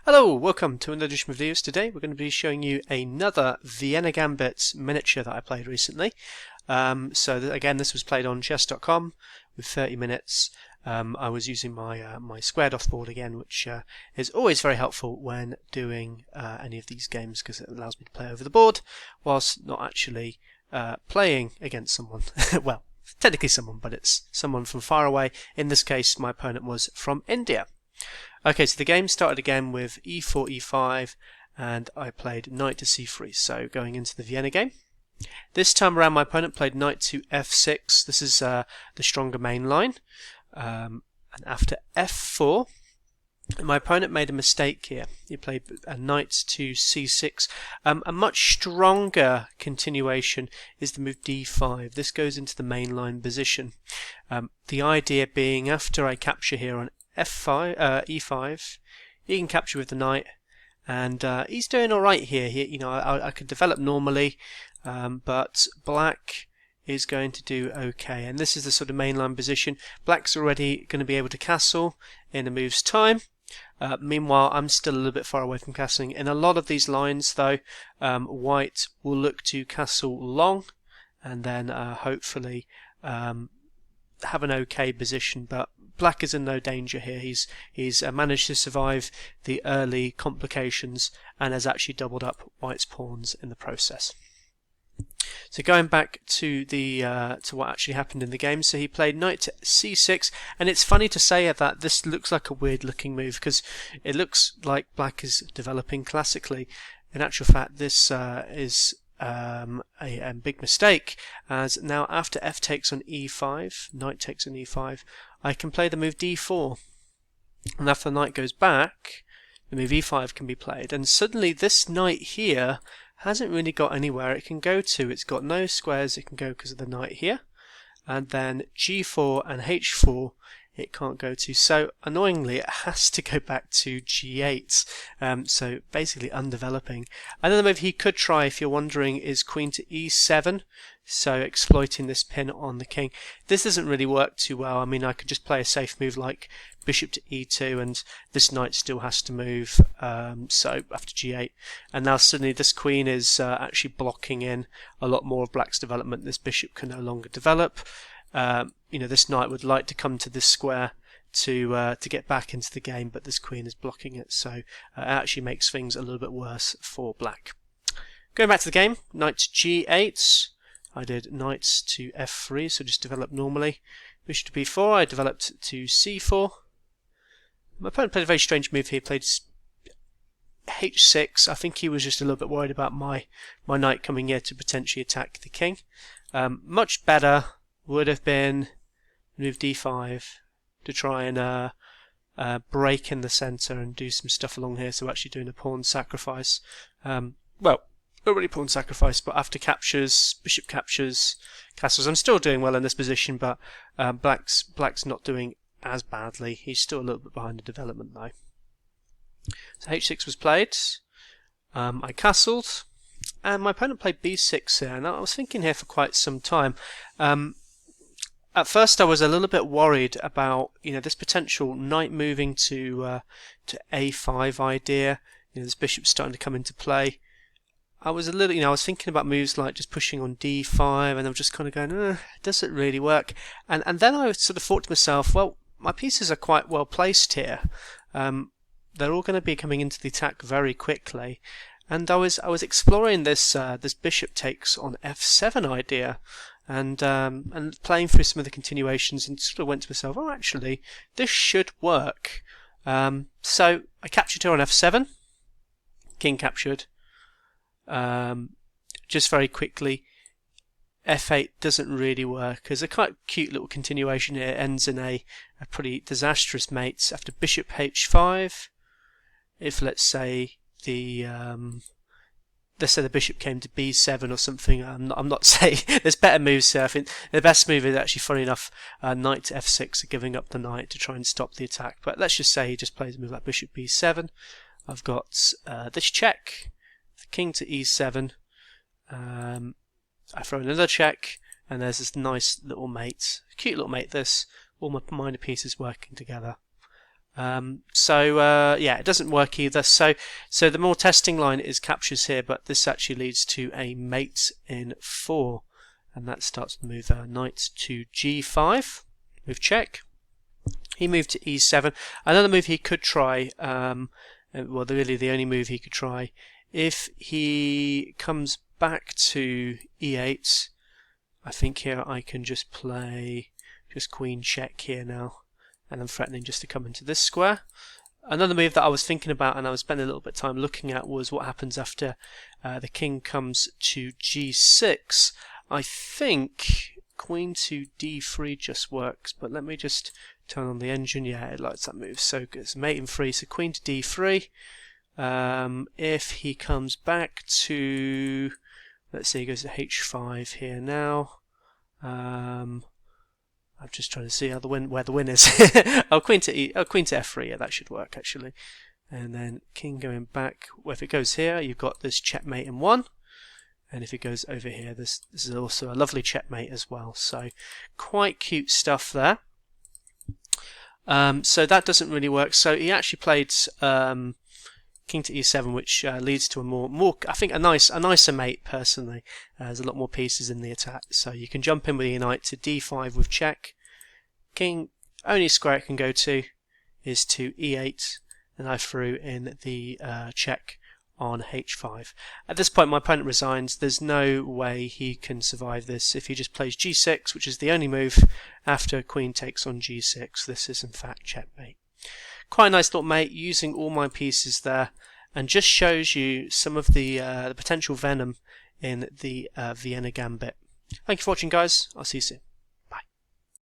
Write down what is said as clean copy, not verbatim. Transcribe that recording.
Hello, welcome to another edition of videos. Today we're going to be showing you another Vienna Gambit miniature that I played recently. Again, this was played on chess.com with 30 minutes. I was using my squared off board again, which is always very helpful when doing any of these games because it allows me to play over the board whilst not actually playing against someone. Well, technically someone, but it's someone from far away. In this case, my opponent was from India. Okay, so the game started again with e4, e5, and I played knight to c3, so going into the Vienna game. This time around my opponent played knight to f6, this is the stronger main line, and after f4, my opponent made a mistake here. He played a knight to c6. A much stronger continuation is the move d5. This goes into the main line position. The idea being after I capture here on f5, e5, he can capture with the knight, and he's doing all right here. I could develop normally, but black is going to do okay. And this is the sort of mainline position. Black's already going to be able to castle in a move's time. Meanwhile, I'm still a little bit far away from castling. In a lot of these lines, though, white will look to castle long, and then hopefully have an okay position, but black is in no danger here. He's managed to survive the early complications and has actually doubled up white's pawns in the process. So going back to the to what actually happened in the game, so he played knight to c6, and it's funny to say that this looks like a weird looking move because it looks like black is developing classically. In actual fact, this is a big mistake, as now after f takes on e5, knight takes on e5, I can play the move d4, and after the knight goes back, the move e5 can be played, and suddenly this knight here hasn't really got anywhere it can go to. It's got no squares it can go because of the knight here, and then g4 and h4 it can't go to, so annoyingly it has to go back to g8, so basically undeveloping. Another move he could try, if you're wondering, is queen to e7, so exploiting this pin on the king. This doesn't really work too well. I mean, I could just play a safe move like bishop to e2, and this knight still has to move, so after g8, and now suddenly this queen is actually blocking in a lot more of black's development. This bishop can no longer develop. This knight would like to come to this square to get back into the game, but this queen is blocking it, so it actually makes things a little bit worse for black. Going back to the game, knight to g8, I did knight to f3, so just developed normally. Bishop to b4, I developed to c4. My opponent played a very strange move here, played h6. I think he was just a little bit worried about my knight coming here to potentially attack the king. Much better would have been move d5 to try and break in the centre and do some stuff along here, so actually doing a pawn sacrifice. Well, not really pawn sacrifice, but after captures, bishop captures, castles. I'm still doing well in this position, but black's not doing as badly. He's still a little bit behind the development though. So h6 was played. I castled, and my opponent played b6 here, and I was thinking here for quite some time. At first I was a little bit worried about this potential knight moving to a5 idea. This bishop's starting to come into play. I was a little, I was thinking about moves like just pushing on d5, and I'm just kind of going, does it really work? And then I sort of thought to myself, well, my pieces are quite well placed here. They're all going to be coming into the attack very quickly, and I was exploring this this bishop takes on f7 idea, and playing through some of the continuations, and sort of went to myself, oh, actually, this should work. So I captured here on f7, king captured. Just very quickly, f8 doesn't really work. There's a quite cute little continuation here. It ends in a pretty disastrous mate after bishop h5. If let's say the bishop came to b7 or something, I'm not saying there's better moves here. I think the best move is actually, funny enough, knight to f6, giving up the knight to try and stop the attack. But let's just say he just plays a move like bishop b7. I've got this check, the king to e7. I throw another check, and there's this nice little mate, cute little mate. This, all my minor pieces working together. Yeah, it doesn't work either. So the more testing line is captures here, but this actually leads to a mate in 4, and that starts to move knight to g5. Move check. He moved to e7. Another move he could try, well, really the only move he could try, if he comes back to e8, I think here I can just play just queen check here now, and I'm threatening just to come into this square. Another move that I was thinking about and I was spending a little bit of time looking at was what happens after the king comes to g6. I think queen to d3 just works, but let me just turn on the engine. Yeah, it likes that move. So it's mate in 3, so queen to d3. If he comes back to, let's see, he goes to h5 here now. I'm just trying to see how where the win is. Oh, queen to f3. Yeah, that should work actually. And then king going back. Well, if it goes here, you've got this checkmate in 1. And if it goes over here, this is also a lovely checkmate as well. So quite cute stuff there. So that doesn't really work. So he actually played king to e7, which leads to a more I think a nicer mate personally. There's a lot more pieces in the attack, so you can jump in with your knight to d5 with check. King, only square it can go to is to e8, and I threw in the check on h5. At this point my opponent resigns. There's no way he can survive this. If he just plays g6, which is the only move after queen takes on g6, this is in fact checkmate. Quite a nice little mate, using all my pieces there, and just shows you some of the potential venom in the Vienna Gambit. Thank you for watching, guys. I'll see you soon.